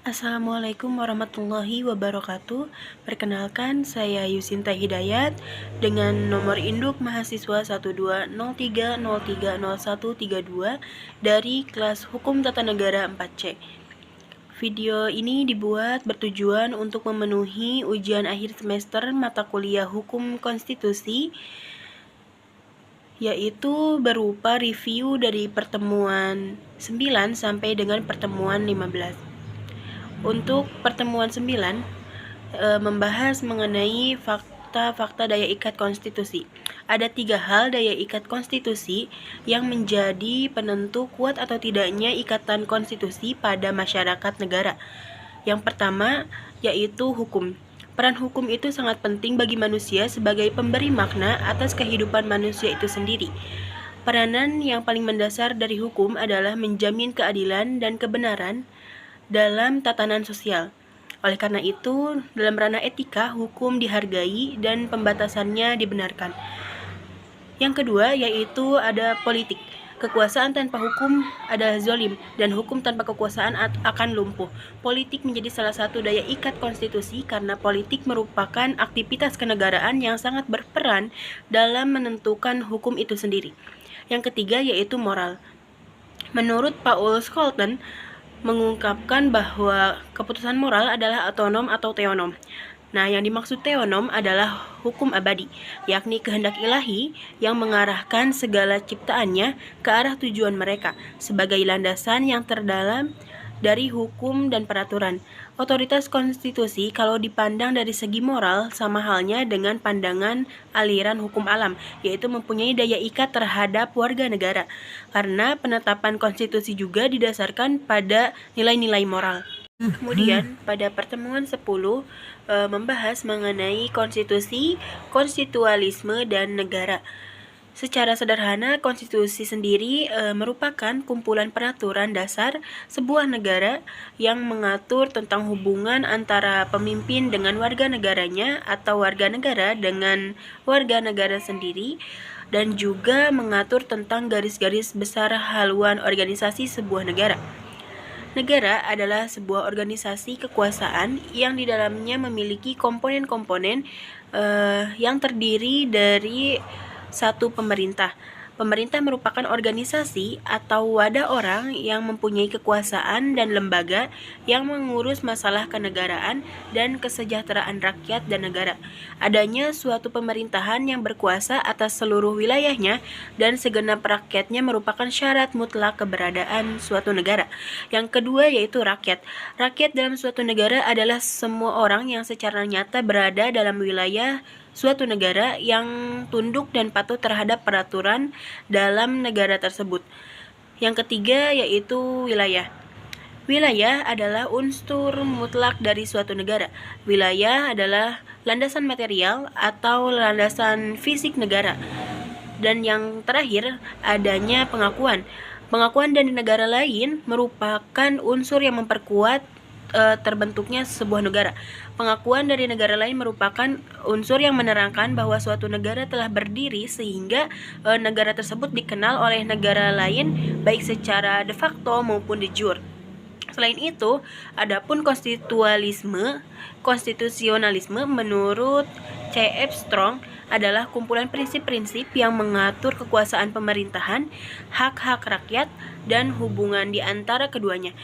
Assalamualaikum warahmatullahi wabarakatuh. Perkenalkan, saya Yusinta Hidayat dengan nomor induk mahasiswa 12030300132 dari kelas Hukum Tata Negara 4C. Video ini dibuat bertujuan untuk memenuhi ujian akhir semester mata kuliah Hukum Konstitusi, yaitu berupa review dari pertemuan 9 sampai dengan pertemuan 15. Untuk pertemuan 9 membahas mengenai fakta-fakta daya ikat konstitusi. Ada 3 hal daya ikat konstitusi yang menjadi penentu kuat atau tidaknya ikatan konstitusi pada masyarakat negara. Yang pertama yaitu hukum. Peran hukum itu sangat penting bagi manusia sebagai pemberi makna atas kehidupan manusia itu sendiri. Peranan yang paling mendasar dari hukum adalah menjamin keadilan dan kebenaran dalam tatanan sosial. Oleh karena itu, dalam ranah etika, hukum dihargai dan pembatasannya dibenarkan. Yang kedua yaitu ada politik. Kekuasaan tanpa hukum adalah zalim, dan hukum tanpa kekuasaan akan lumpuh. Politik menjadi salah satu daya ikat konstitusi karena politik merupakan aktivitas kenegaraan yang sangat berperan dalam menentukan hukum itu sendiri. Yang ketiga yaitu moral. Menurut Paul Scholten, mengungkapkan bahwa keputusan moral adalah otonom atau teonom. Nah, yang dimaksud teonom adalah hukum abadi, yakni kehendak ilahi yang mengarahkan segala ciptaannya ke arah tujuan mereka sebagai landasan yang terdalam dari hukum dan peraturan. Otoritas konstitusi kalau dipandang dari segi moral sama halnya dengan pandangan aliran hukum alam, yaitu mempunyai daya ikat terhadap warga negara, karena penetapan konstitusi juga didasarkan pada nilai-nilai moral. Kemudian pada pertemuan 10 membahas mengenai konstitusi, konstitualisme, dan negara. Secara sederhana, konstitusi sendiri merupakan kumpulan peraturan dasar sebuah negara yang mengatur tentang hubungan antara pemimpin dengan warga negaranya atau warga negara dengan warga negara sendiri, dan juga mengatur tentang garis-garis besar haluan organisasi sebuah negara. Negara adalah sebuah organisasi kekuasaan yang di dalamnya memiliki komponen-komponen yang terdiri dari satu pemerintah. Pemerintah merupakan organisasi atau wadah orang yang mempunyai kekuasaan dan lembaga yang mengurus masalah kenegaraan dan kesejahteraan rakyat dan negara. Adanya suatu pemerintahan yang berkuasa atas seluruh wilayahnya dan segenap rakyatnya merupakan syarat mutlak keberadaan suatu negara. Yang kedua yaitu rakyat. Rakyat dalam suatu negara adalah semua orang yang secara nyata berada dalam wilayah suatu negara yang tunduk dan patuh terhadap peraturan dalam negara tersebut. Yang ketiga yaitu wilayah. Wilayah adalah unsur mutlak dari suatu negara. Wilayah adalah landasan material atau landasan fisik negara. Dan yang terakhir adanya pengakuan. Pengakuan dari negara lain merupakan unsur yang memperkuat terbentuknya sebuah negara. Pengakuan dari negara lain merupakan unsur yang menerangkan bahwa suatu negara telah berdiri sehingga negara tersebut dikenal oleh negara lain baik secara de facto maupun de jure. Selain itu, adapun konstitusionalisme menurut C.F. Strong adalah kumpulan prinsip-prinsip yang mengatur kekuasaan pemerintahan, hak-hak rakyat, dan hubungan di antara keduanya.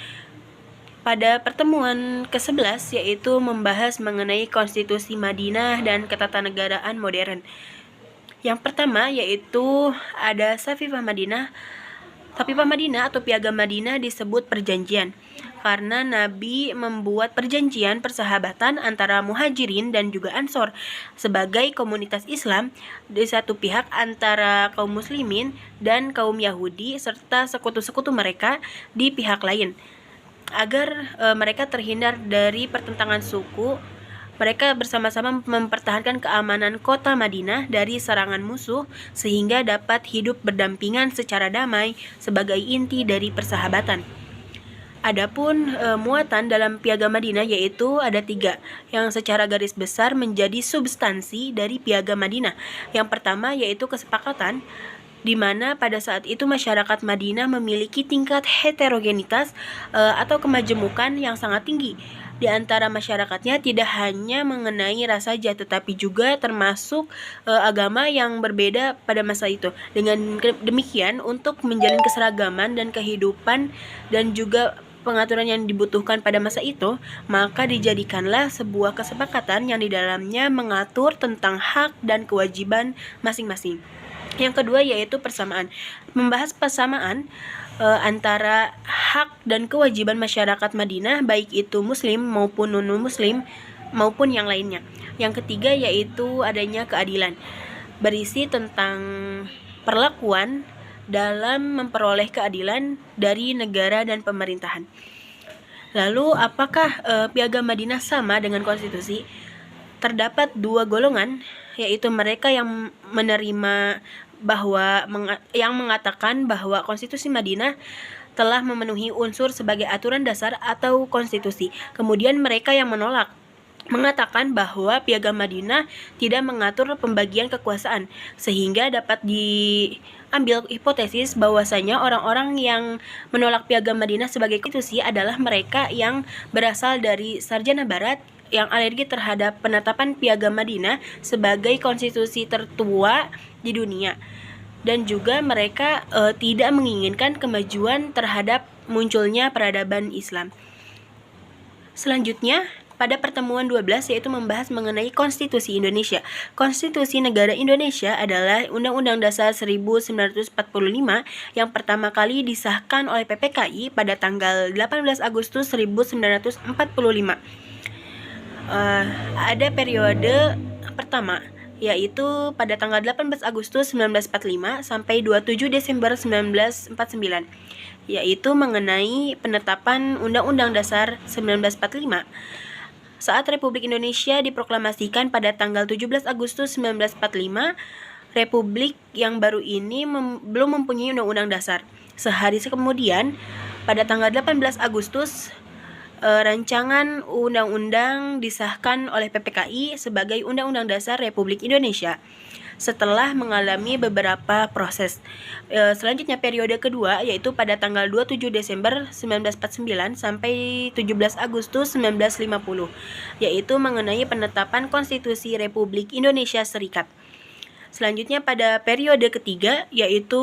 Pada pertemuan ke-11 yaitu membahas mengenai konstitusi Madinah dan ketatanegaraan modern. Yang pertama yaitu ada Safifah Madinah. Safifah Madinah atau Piagam Madinah disebut perjanjian karena Nabi membuat perjanjian persahabatan antara Muhajirin dan juga Ansor sebagai komunitas Islam di satu pihak antara kaum muslimin dan kaum Yahudi serta sekutu-sekutu mereka di pihak lain. Agar mereka terhindar dari pertentangan suku, mereka bersama-sama mempertahankan keamanan kota Madinah dari serangan musuh sehingga dapat hidup berdampingan secara damai sebagai inti dari persahabatan. Adapun muatan dalam Piagam Madinah yaitu ada 3 yang secara garis besar menjadi substansi dari Piagam Madinah. Yang pertama yaitu kesepakatan di mana pada saat itu masyarakat Madinah memiliki tingkat heterogenitas atau kemajemukan yang sangat tinggi. Di antara masyarakatnya tidak hanya mengenai ras saja, tetapi juga termasuk agama yang berbeda pada masa itu. Dengan demikian, untuk menjalin keseragaman dan kehidupan dan juga pengaturan yang dibutuhkan pada masa itu, maka dijadikanlah sebuah kesepakatan yang di dalamnya mengatur tentang hak dan kewajiban masing-masing. Yang kedua yaitu persamaan. Membahas persamaan antara hak dan kewajiban masyarakat Madinah, baik itu muslim maupun non-muslim maupun yang lainnya. Yang ketiga yaitu adanya keadilan, berisi tentang perlakuan dalam memperoleh keadilan dari negara dan pemerintahan. Lalu apakah Piagam Madinah sama dengan konstitusi? Terdapat dua golongan, yaitu mereka yang menerima yang mengatakan bahwa konstitusi Madinah telah memenuhi unsur sebagai aturan dasar atau konstitusi. Kemudian mereka yang menolak, mengatakan bahwa Piagam Madinah tidak mengatur pembagian kekuasaan, sehingga dapat diambil hipotesis bahwasanya orang-orang yang menolak Piagam Madinah sebagai konstitusi adalah mereka yang berasal dari sarjana barat yang alergi terhadap penetapan Piagam Madinah sebagai konstitusi tertua di dunia, dan juga mereka tidak menginginkan kemajuan terhadap munculnya peradaban Islam. Selanjutnya, pada pertemuan 12 yaitu membahas mengenai Konstitusi Indonesia. Konstitusi Negara Indonesia adalah Undang-Undang Dasar 1945 yang pertama kali disahkan oleh PPKI pada tanggal 18 Agustus 1945. Ada periode pertama, yaitu pada tanggal 18 Agustus 1945 sampai 27 Desember 1949, yaitu mengenai penetapan Undang-Undang Dasar 1945. Saat Republik Indonesia diproklamasikan pada tanggal 17 Agustus 1945, Republik yang baru ini belum mempunyai Undang-Undang Dasar. Sehari kemudian, pada tanggal 18 Agustus, rancangan undang-undang disahkan oleh PPKI sebagai Undang-Undang Dasar Republik Indonesia setelah mengalami beberapa proses. Selanjutnya periode kedua yaitu pada tanggal 27 Desember 1949 sampai 17 Agustus 1950, yaitu mengenai penetapan Konstitusi Republik Indonesia Serikat. Selanjutnya pada periode ketiga yaitu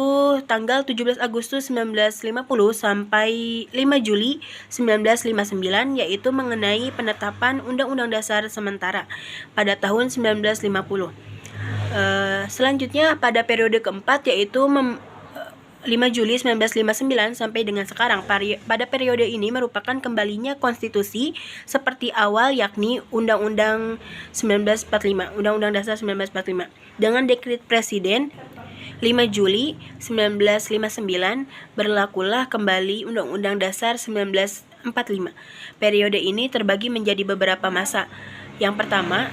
tanggal 17 Agustus 1950 sampai 5 Juli 1959, yaitu mengenai penetapan Undang-Undang Dasar sementara pada tahun 1950. Selanjutnya pada periode keempat yaitu 5 Juli 1959 sampai dengan sekarang. Pada periode ini merupakan kembalinya konstitusi seperti awal, yakni Undang-Undang 1945, Undang-Undang Dasar 1945. Dengan dekret Presiden 5 Juli 1959 berlakulah kembali Undang-Undang Dasar 1945. Periode ini terbagi menjadi beberapa masa. Yang pertama,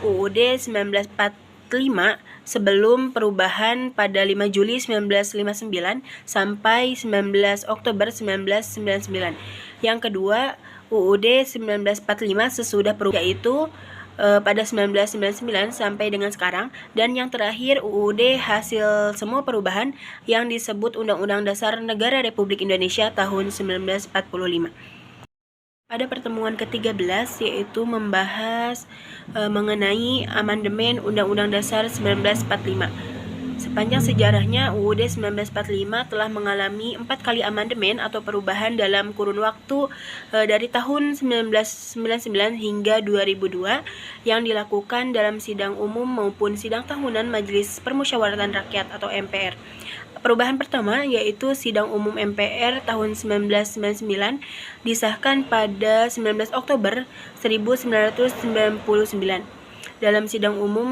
UUD 1945 sebelum perubahan pada 5 Juli 1959 sampai 19 Oktober 1999. Yang kedua, UUD 1945 sesudah perubahan, yaitu pada 1999 sampai dengan sekarang. Dan yang terakhir, UUD hasil semua perubahan yang disebut Undang-Undang Dasar Negara Republik Indonesia tahun 1945. Pada pertemuan ke-13 yaitu membahas mengenai amandemen Undang-Undang Dasar 1945. Sepanjang sejarahnya, UUD 1945 telah mengalami 4 kali amandemen atau perubahan dalam kurun waktu dari tahun 1999 hingga 2002 yang dilakukan dalam sidang umum maupun sidang tahunan Majelis Permusyawaratan Rakyat atau MPR. Perubahan pertama yaitu Sidang Umum MPR tahun 1999 disahkan pada 19 Oktober 1999. Dalam Sidang Umum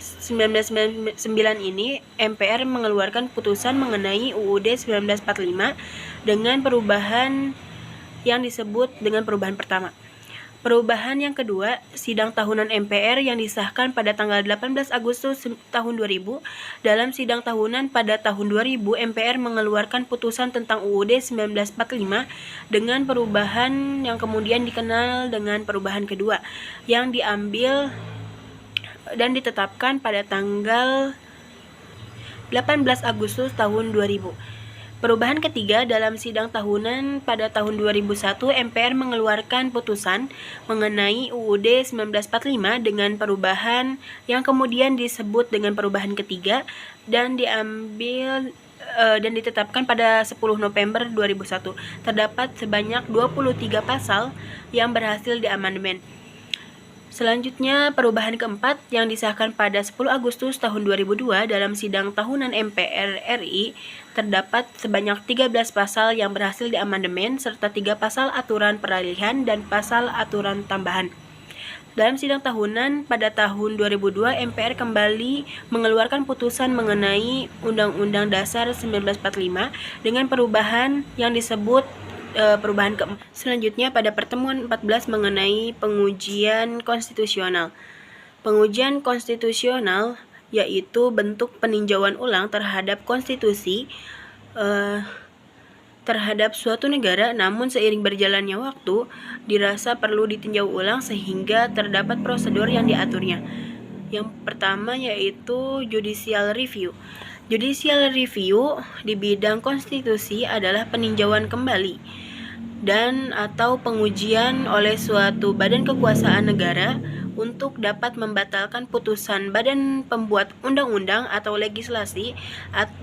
1999 ini, MPR mengeluarkan putusan mengenai UUD 1945 dengan perubahan yang disebut dengan perubahan pertama. Perubahan yang kedua, Sidang Tahunan MPR yang disahkan pada tanggal 18 Agustus tahun 2000. Dalam Sidang Tahunan pada tahun 2000, MPR mengeluarkan putusan tentang UUD 1945 dengan perubahan yang kemudian dikenal dengan perubahan kedua, yang diambil dan ditetapkan pada tanggal 18 Agustus tahun 2000. Perubahan ketiga, dalam sidang tahunan pada tahun 2001, MPR mengeluarkan putusan mengenai UUD 1945 dengan perubahan yang kemudian disebut dengan perubahan ketiga dan ditetapkan pada 10 November 2001. Terdapat sebanyak 23 pasal yang berhasil diamandemen. Selanjutnya, perubahan keempat yang disahkan pada 10 Agustus tahun 2002 dalam sidang tahunan MPR RI, terdapat sebanyak 13 pasal yang berhasil diamandemen serta 3 pasal aturan peralihan dan pasal aturan tambahan. Dalam sidang tahunan pada tahun 2002, MPR kembali mengeluarkan putusan mengenai Undang-Undang Dasar 1945 dengan perubahan yang disebut perubahan keempat. Selanjutnya pada pertemuan 14 mengenai pengujian konstitusional. Pengujian konstitusional yaitu bentuk peninjauan ulang terhadap konstitusi terhadap suatu negara, namun seiring berjalannya waktu dirasa perlu ditinjau ulang sehingga terdapat prosedur yang diaturnya. Yang pertama yaitu judicial review. Judicial review di bidang konstitusi adalah peninjauan kembali dan atau pengujian oleh suatu badan kekuasaan negara untuk dapat membatalkan putusan badan pembuat undang-undang atau legislasi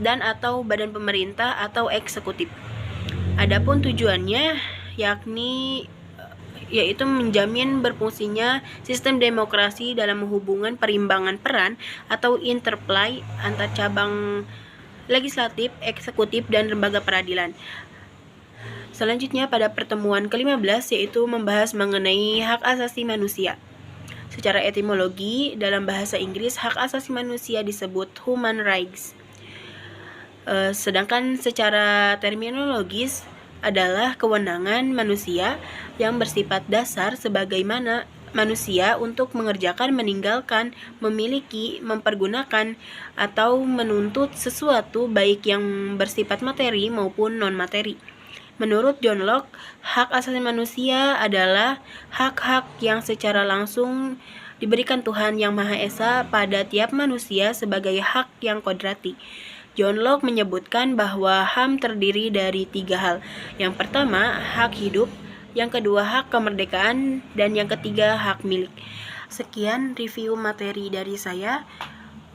dan atau badan pemerintah atau eksekutif. Adapun tujuannya yaitu menjamin berfungsinya sistem demokrasi dalam hubungan perimbangan peran atau interplay antar cabang legislatif, eksekutif, dan lembaga peradilan. Selanjutnya pada pertemuan ke-15 yaitu membahas mengenai hak asasi manusia. Secara etimologi, dalam bahasa Inggris hak asasi manusia disebut human rights. Sedangkan secara terminologis adalah kewenangan manusia yang bersifat dasar sebagaimana manusia untuk mengerjakan, meninggalkan, memiliki, mempergunakan, atau menuntut sesuatu baik yang bersifat materi maupun non-materi. Menurut John Locke, hak asasi manusia adalah hak-hak yang secara langsung diberikan Tuhan Yang Maha Esa pada tiap manusia sebagai hak yang kodrati. John Locke menyebutkan bahwa HAM terdiri dari 3 hal. Yang pertama, hak hidup, yang kedua hak kemerdekaan, dan yang ketiga hak milik. Sekian review materi dari saya.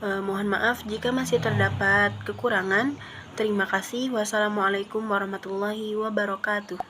Mohon maaf jika masih terdapat kekurangan. Terima kasih. Wassalamualaikum warahmatullahi wabarakatuh.